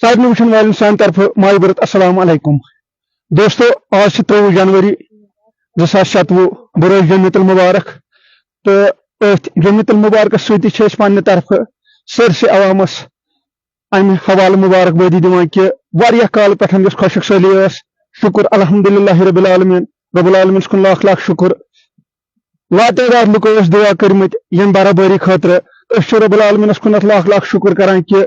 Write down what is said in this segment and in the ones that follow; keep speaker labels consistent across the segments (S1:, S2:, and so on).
S1: सारे वुचन वाले सान तरफ माय बरत अस्सलाम अलैकुम दोस्तों। आज 23 जनवरी 2017 बरोज जन्नतुल मुबारक। तो जन्नतुल मुबारक सत्य पन्ने तरफ सरसे अवामस अमि हवाले मुबारकबादी दिवान कि वारिया काल पे यस खुशक सली शुक्र अल्हम्दुलिल्लाह रब्बिल आलमीन कुन लाख लाख शुक्र। लातादाद लुको दुआ करमत यम बराबरी खतर रब्बिल आलमीन कुन लाख लाख शुक्र करान कि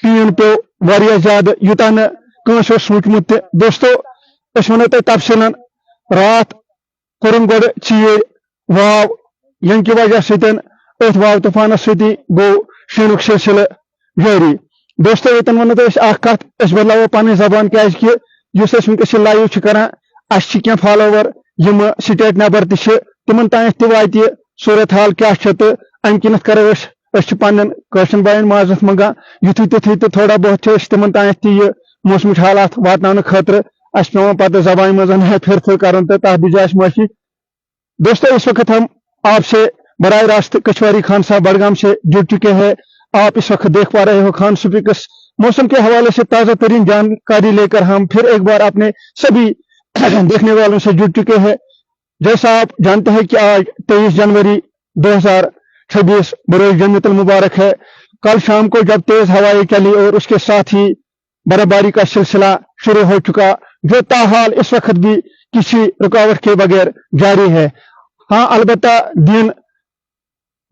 S1: शीन पे वारिया ज्यादा यूता न कंस सोचमुत। दोस्तों वो तुम तफसीलन रात कोरन गोड़ चीर वाव यम की वजह सतन वाव तूफान सती गो शीनुक सिलसिल जारी। दोस्तों ये वो कत बदलाव पन जबान क्या वस लाइव करान क्या फॉलोवर यम स्टेट नबर तिमन तान तात सूरत हाल क्या तो अम किन करो पन्न कशन बायन माजरत मंगान युथु तिथु तो थोड़ा बहुत तिमन तान यह मौसमिक हालात वातान खतर पेवान पत जबान मज फिर फिर कर तथ दीजिए माफी। दोस्तों इस वक्त हम आपसे बराह रास्त कछवारी खान साहब बड़गाम से जुड़ चुके हैं। आप इस वक्त देख पा रहे हो खान स्पीकर्स। मौसम के हवाले से ताज़ा तरीन जानकारी लेकर हम फिर एक बार अपने सभी देखने वालों से जुड़ चुके हैं। जैसा आप जानते हैं कि आज 23 जनवरी 2026 बरोज जन्नतुल मुबारक है। कल शाम को जब तेज हवाएं चली और उसके साथ ही बर्फबारी का सिलसिला शुरू हो चुका, जो ताहाल इस वक्त भी किसी रुकावट के बगैर जारी है। हाँ, अलबत्ता दिन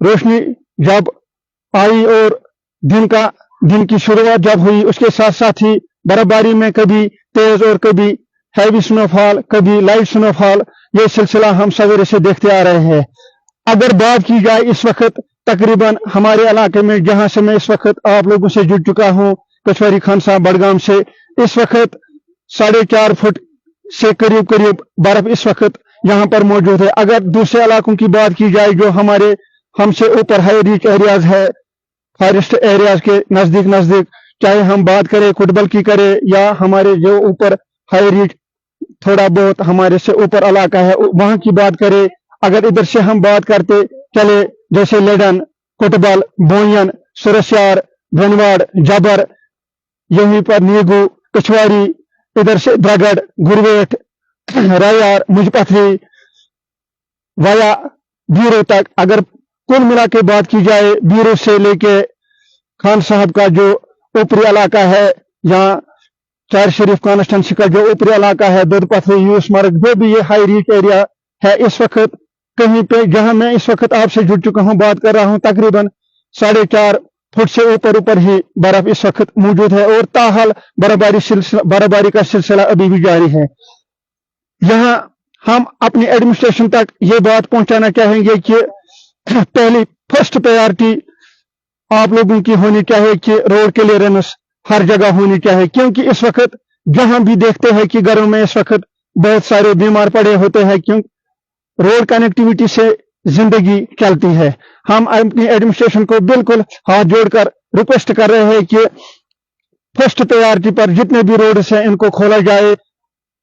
S1: रोशनी जब आई और दिन की शुरुआत जब हुई, उसके साथ साथ ही बर्फबारी में कभी तेज और कभी हैवी स्नोफॉल, कभी लाइट स्नोफॉल, ये सिलसिला हम सवेरे से देखते आ रहे हैं। अगर बात की जाए इस वक्त तकरीबन हमारे इलाके में, जहां से मैं इस वक्त आप लोगों से जुड़ चुका हूं, कछवारी खान साहब बड़गाम से, इस वक्त 4.5 फुट से करीब करीब बर्फ इस वक्त यहां पर मौजूद है। अगर दूसरे इलाकों की बात की जाए जो हमारे हमसे ऊपर हाई रीच एरियाज है, फॉरेस्ट एरियाज के नजदीक, चाहे हम बात करें कुटबल की करें या हमारे जो ऊपर हाई रीच थोड़ा बहुत हमारे से ऊपर इलाका है वहां की बात करें, अगर इधर से हम बात करते चले जैसे लेडन, कुटबल, बोयन, सुरस्यार, बनवाड़, जबर, यहीं पर नीगू, कछवारी, इधर से द्रगड़, गुरवेट, रायार, मुजपथरी, वाया बीरो तक, अगर कुल मिला के बात की जाए बीरो से लेके खान साहब का जो ऊपरी इलाका है, यहाँ चार शरीफ कॉन्स्टेंसी का जो ऊपरी इलाका है, दुधपथरी, यूसमर्ग, जो भी ये हाई रीच एरिया है, इस वक्त कहीं पे जहां मैं इस वक्त आपसे जुड़ चुका हूं, बात कर रहा हूं, तकरीबन 4.5 फुट से ऊपर ही बर्फ इस वक्त मौजूद है और ताहाल बर्फबारी का सिलसिला अभी भी जारी है। यहां हम अपनी एडमिनिस्ट्रेशन तक ये बात पहुंचाना चाहेंगे कि पहली फर्स्ट प्रायोरिटी आप लोगों की होनी चाहिए कि रोड क्लियरेंस हर जगह होनी चाहिए, क्योंकि इस वक्त जहां भी देखते हैं कि घरों में इस वक्त बहुत सारे बीमार पड़े होते हैं, क्योंकि रोड कनेक्टिविटी से जिंदगी चलती है। हम अपनी एडमिनिस्ट्रेशन को बिल्कुल हाथ जोड़कर रिक्वेस्ट कर रहे हैं कि फर्स्ट प्रायोरिटी पर जितने भी रोड हैं इनको खोला जाए।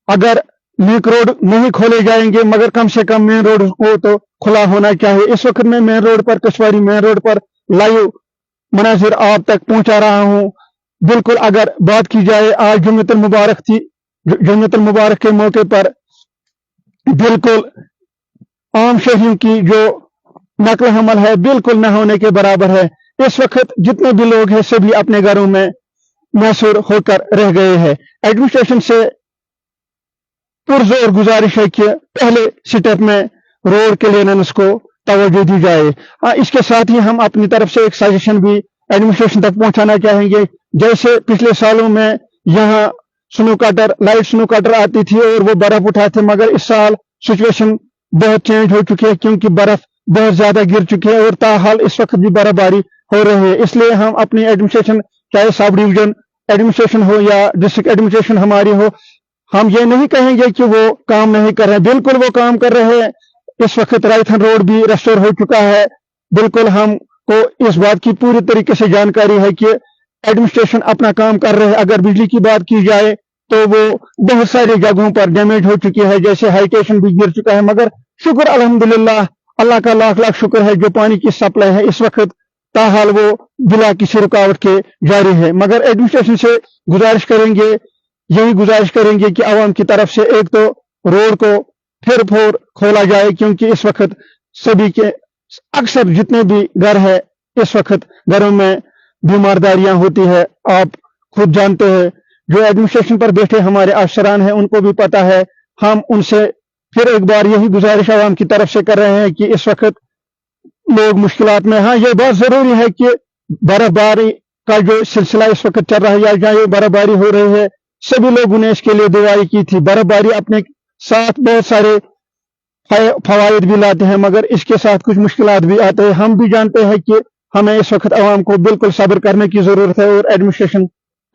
S1: अगर लिंक रोड नहीं खोले जाएंगे मगर कम से कम मेन रोड को तो खुला होना चाहिए। इस वक्त मैं मेन रोड पर, कछवारी मेन रोड पर लाइव मनाजिर आप तक पहुंचा रहा हूं। बिल्कुल अगर बात की जाए आज जन्नतुल मुबारक थी, जन्नतुल मुबारक के मौके पर बिल्कुल आम शहरियों की जो नकल हमल है बिल्कुल न होने के बराबर है। इस वक्त जितने भी लोग हैं सभी अपने घरों में मैसूर होकर रह गए हैं। एडमिनिस्ट्रेशन से पुरजोर गुजारिश है कि पहले स्टेप में रोड क्लियरेंस को तवज्जो दी जाए। इसके साथ ही हम अपनी तरफ से एक सजेशन भी एडमिनिस्ट्रेशन तक पहुंचाना चाहेंगे। जैसे पिछले सालों में यहाँ snow cutter, light snow cutter आती थी और वो बर्फ उठाते, मगर इस साल सिचुएशन बहुत चेंज हो चुकी है क्योंकि बर्फ बहुत ज्यादा गिर चुकी है और ताहाल इस वक्त भी बर्फबारी हो रही है। इसलिए हम अपनी एडमिनिस्ट्रेशन, चाहे सब डिवीजन एडमिनिस्ट्रेशन हो या डिस्ट्रिक्ट एडमिनिस्ट्रेशन हमारी हो, हम ये नहीं कहेंगे कि वो काम नहीं कर रहे हैं, बिल्कुल वो काम कर रहे हैं। इस वक्त रायथन रोड भी रेस्टोर हो चुका है। बिल्कुल हमको इस बात की पूरी तरीके से जानकारी है कि एडमिनिस्ट्रेशन अपना काम कर रहे हैं। अगर बिजली की बात की जाए तो वो बहुत सारी जगहों पर डैमेज हो चुकी है, जैसे हाई स्टेशन भी गिर चुका है, मगर शुक्र अल्हम्दुलिल्लाह, अल्लाह का लाख लाख शुक्र है जो पानी की सप्लाई है इस वक्त ताहाल वो बिना किसी रुकावट के जारी है। मगर एडमिनिस्ट्रेशन से गुजारिश करेंगे, यही गुजारिश करेंगे कि आवाम की तरफ से एक तो रोड को फिर फोर खोला जाए, क्योंकि इस वक्त सभी के अक्सर जितने भी घर है इस वक्त घरों में बीमारदारियां होती है। आप खुद जानते हैं, जो एडमिनिस्ट्रेशन पर बैठे हमारे अफसरान हैं उनको भी पता है। हम उनसे फिर एक बार यही गुजारिश आवाम की तरफ से कर रहे हैं कि इस वक्त लोग मुश्किलात में। हाँ, ये बहुत जरूरी है कि बर्फबारी का जो सिलसिला इस वक्त चल रहा है या जहाँ ये बर्फबारी हो रही है, सभी लोगों ने इसके लिए दुआई की थी। बर्फबारी अपने साथ बहुत सारे फवायद भी लाते हैं, मगर इसके साथ कुछ मुश्किलात भी आते हैं। हम भी जानते हैं कि हमें इस वक्त आवाम को बिल्कुल सब्र करने की जरूरत है, और एडमिनिस्ट्रेशन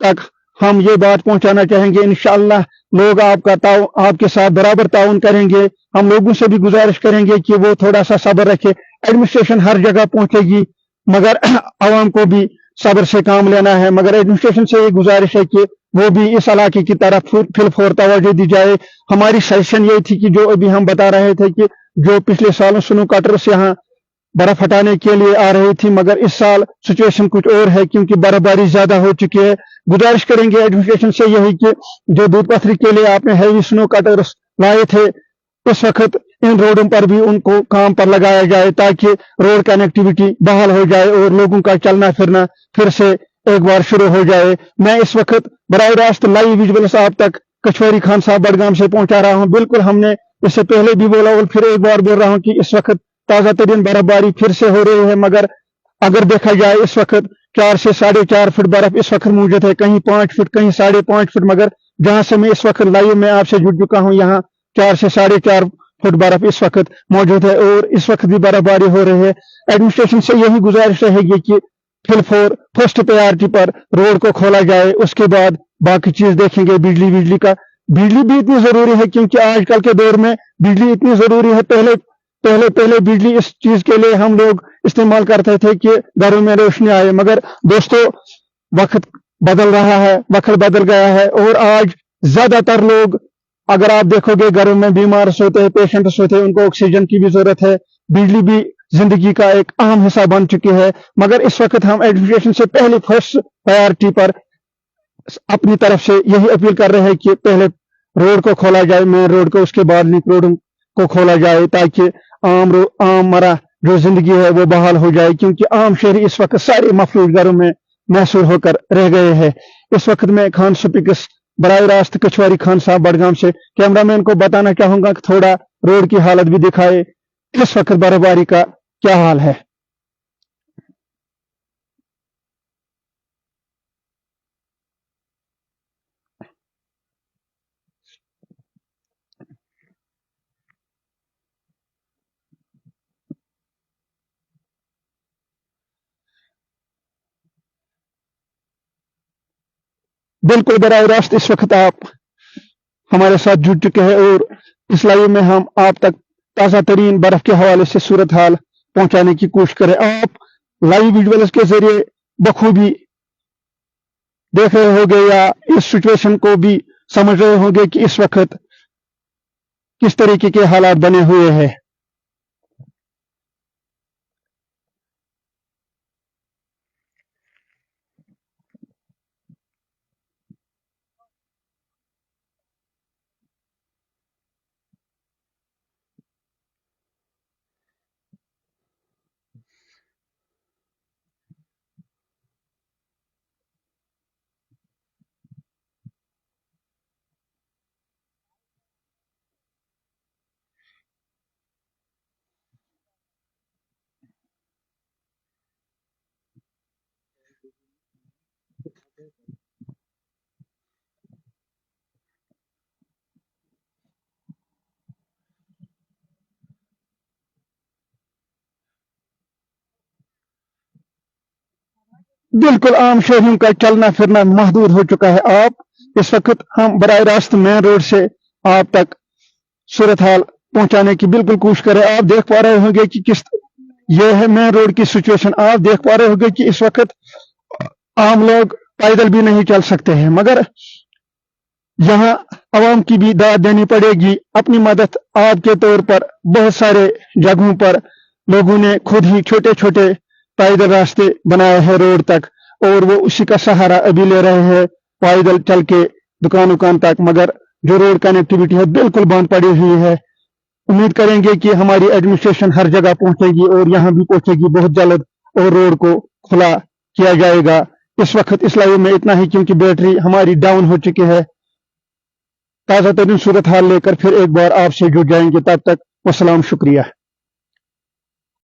S1: तक हम ये बात पहुंचाना चाहेंगे। इंशाअल्लाह लोग आपके साथ बराबर ताउन करेंगे। हम लोगों से भी गुजारिश करेंगे कि वो थोड़ा सा सब्र रखे। एडमिनिस्ट्रेशन हर जगह पहुंचेगी, मगर आवाम को भी सब्र से काम लेना है। मगर एडमिनिस्ट्रेशन से ये गुजारिश है कि वो भी इस इलाके की तरफ फिलफोर तवज्जो दी जाए। हमारी सजेशन यही थी कि जो अभी हम बता रहे थे कि जो पिछले सालों स्नो कटर्स यहाँ बर्फ हटाने के लिए आ रही थी, मगर इस साल सिचुएशन कुछ और है क्योंकि बर्फबारी ज्यादा हो चुकी है। गुजारिश करेंगे एडमिनिस्ट्रेशन से यही कि जो दूध पथरी के लिए आपने हैवी स्नो कटर्स लाए थे, इस वक्त इन रोडों पर भी उनको काम पर लगाया जाए ताकि रोड कनेक्टिविटी बहाल हो जाए और लोगों का चलना फिरना फिर से एक बार शुरू हो जाए। मैं इस वक्त बराह रास्त लाइव विजुअल्स आप तक कचौरी खान साहब बडगाम से पहुंचा रहा हूं। बिल्कुल हमने इससे पहले भी बोला और फिर एक बार बोल रहा हूं कि इस वक्त ताजा तरीन बर्फबारी फिर से हो रही है, मगर अगर देखा जाए इस वक्त 4 से 4.5 फुट बर्फ इस वक्त मौजूद है, कहीं 5 फुट कहीं 5.5 फुट। मगर जहां से मैं इस वक्त लाइव में आपसे जुड़ चुका हूं, यहाँ 4 से 4.5 फुट बर्फ इस वक्त मौजूद है और इस वक्त भी बर्फबारी हो रही है। एडमिनिस्ट्रेशन से यही गुजारिश रहेगी कि फिलफोर फर्स्ट प्रायोरिटी पर रोड को खोला जाए, उसके बाद बाकी चीज देखेंगे। बिजली का बिजली भी इतनी जरूरी है क्योंकि आजकल के दौर में बिजली इतनी जरूरी है। पहले बिजली इस चीज के लिए हम लोग इस्तेमाल करते थे कि घरों में रोशनी आए, मगर दोस्तों वक्त बदल रहा है, वक्त बदल गया है और आज ज्यादातर लोग अगर आप देखोगे घरों में बीमार सोते हैं, पेशेंट सोते हैं, उनको ऑक्सीजन की भी जरूरत है। बिजली भी जिंदगी का एक अहम हिस्सा बन चुकी है, मगर इस वक्त हम एडमिनिस्ट्रेशन से पहले फर्स्ट प्रायोरिटी पर अपनी तरफ से यही अपील कर रहे हैं कि पहले रोड को खोला जाए, मेन रोड को, उसके बाद लिंक रोड को खोला जाए ताकि आम मरा जो जिंदगी है वो बहाल हो जाए। क्योंकि आम शहरी इस वक्त सारे मफलूज घरों में महसूर होकर रह गए हैं। इस वक्त मैं खान स्पीकर्स बराह रास्त कचौरी खान साहब बडगाम से कैमरामैन को बताना चाहूंगा कि थोड़ा रोड की हालत भी दिखाए, इस वक्त बर्फबारी का क्या हाल है। बिल्कुल बराह रास्त इस वक्त आप हमारे साथ जुड़ चुके हैं और इस लाइव में हम आप तक ताजा तरीन बर्फ के हवाले से सूरत हाल पहुंचाने की कोशिश करें। आप लाइव विजुअल्स के जरिए बखूबी देख रहे होंगे या इस सिचुएशन को भी समझ रहे होंगे कि इस वक्त किस तरीके के हालात बने हुए हैं। बिल्कुल आम शहरियों का चलना फिरना महदूद हो चुका है। आप इस वक्त हम बराह रास्त मेन रोड से आप तक सूरत हाल पहुंचाने की बिल्कुल कोशिश करें। आप देख पा रहे होंगे कि किस ये है मेन रोड की सिचुएशन। आप देख पा रहे होंगे कि इस वक्त आम लोग पैदल भी नहीं चल सकते हैं, मगर यहाँ आवाम की भी दाद देनी पड़ेगी। अपनी मदद आपके तौर पर बहुत सारे जगहों पर लोगों ने खुद ही छोटे छोटे पैदल रास्ते बनाए हैं रोड तक, और वो उसी का सहारा अभी ले रहे हैं पैदल चल के दुकान तक, मगर जो रोड कनेक्टिविटी है बिल्कुल बंद पड़ी हुई है। उम्मीद करेंगे कि हमारी एडमिनिस्ट्रेशन हर जगह पहुंचेगी और यहाँ भी पहुंचेगी बहुत जल्द, और रोड को खुला किया जाएगा। इस वक्त इस लाइव में इतना ही, क्योंकि बैटरी हमारी डाउन हो चुकी है। ताज़ा तरीन सूरत हाल लेकर फिर एक बार आपसे जुड़ जाएंगे, तब तक वस्सलाम, शुक्रिया।